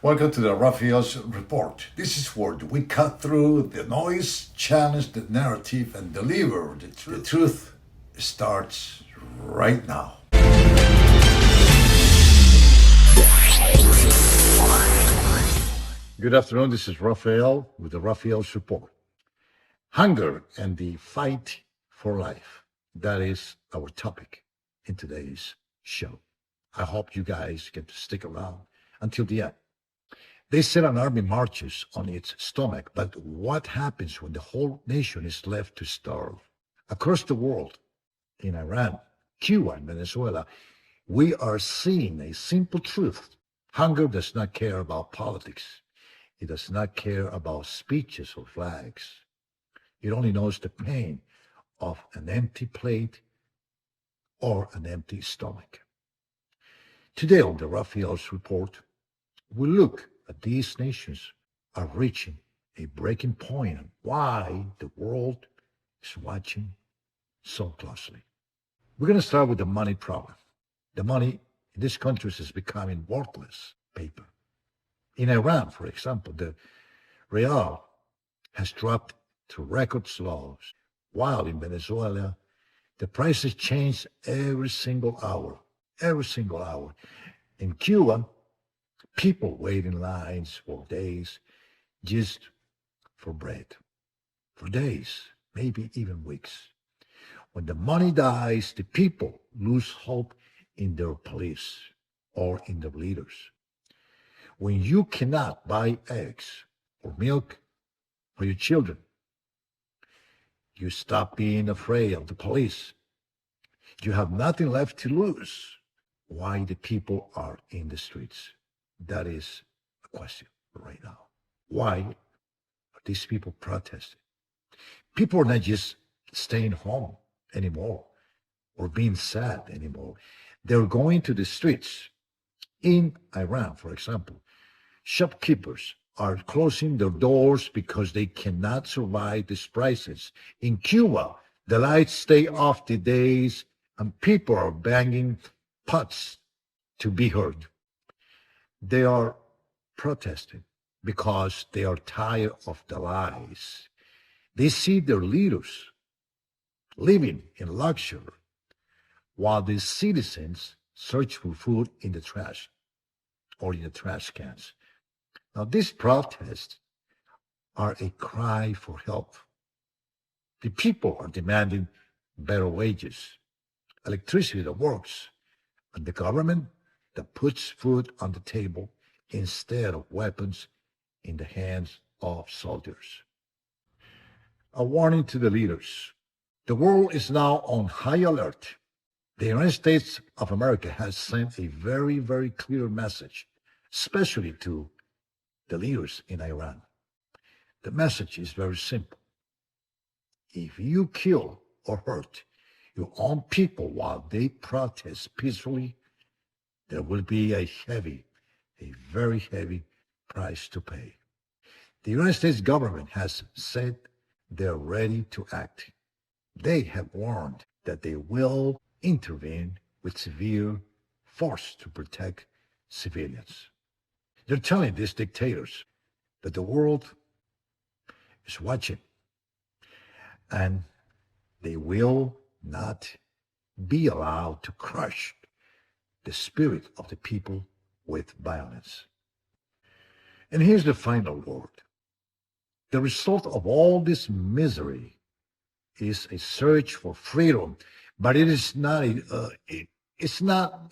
Welcome to the Rafael's Report. This is where we cut through the noise, challenge the narrative, and deliver the truth. The truth starts right now. Good afternoon. This is Rafael with the Rafael's Report. Hunger and the fight for life. That is our topic in today's show. I hope you guys get to stick around until the end. They said an army marches on its stomach, but what happens when the whole nation is left to starve? Across the world, in Iran, Cuba, and Venezuela, we are seeing a simple truth. Hunger does not care about politics. It does not care about speeches or flags. It only knows the pain of an empty plate or an empty stomach. Today on the Rafael's Report, we look at these nations are reaching a breaking point and why the world is watching so closely. We're going to start with the money problem. The money in these countries is becoming worthless paper. In Iran, for example, the Rial has dropped to record lows, while in Venezuela, the prices change every single hour. In Cuba, people wait in lines for days just for bread. For days, maybe even weeks. When the money dies, the people lose hope in their police or in their leaders. When you cannot buy eggs or milk for your children, you stop being afraid of the police. You have nothing left to lose. Why the people are in the streets? That is a question right now. Why are these people protesting? People are not just staying home anymore or being sad anymore. They're going to the streets. In Iran, for example, shopkeepers are closing their doors because they cannot survive these prices. In Cuba, the lights stay off the days and people are banging pots to be heard. They are protesting because they are tired of the lies. They see their leaders living in luxury while the citizens search for food in the trash or in the trash cans. Now, these protests are a cry for help. The people are demanding better wages, electricity that works, and the government that puts food on the table instead of weapons in the hands of soldiers. A warning to the leaders. The world is now on high alert. The United States of America has sent a very, very clear message, especially to the leaders in Iran. The message is very simple. If you kill or hurt your own people while they protest peacefully, there will be a very heavy price to pay. The United States government has said they're ready to act. They have warned that they will intervene with severe force to protect civilians. They're telling these dictators that the world is watching and they will not be allowed to crush the spirit of the people with violence. And here's the final word. The result of all this misery is a search for freedom, but it's not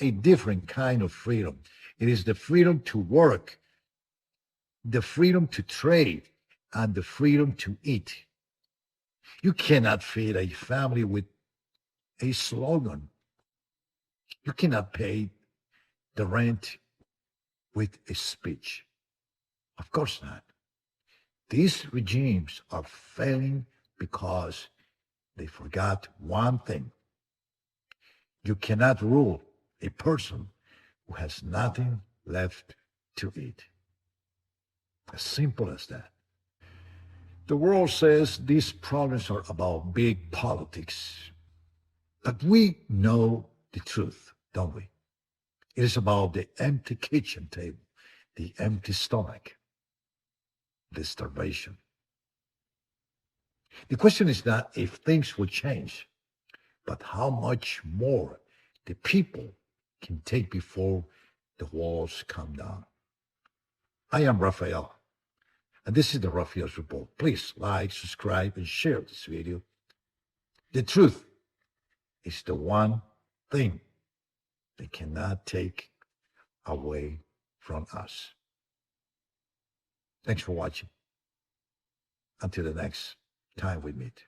a different kind of freedom. It is the freedom to work, the freedom to trade, and the freedom to eat. You cannot feed a family with a slogan. You cannot pay the rent with a speech. Of course not. These regimes are failing because they forgot one thing. You cannot rule a person who has nothing left to eat. As simple as that. The world says these problems are about big politics. But we know the truth, don't we? It is about the empty kitchen table, the empty stomach, the starvation. The question is not if things will change, but how much more the people can take before the walls come down. I am Rafael, and this is the Rafael's Report. Please like, subscribe, and share this video. The truth is the one thing they cannot take away from us. Thanks for watching. Until the next time we meet.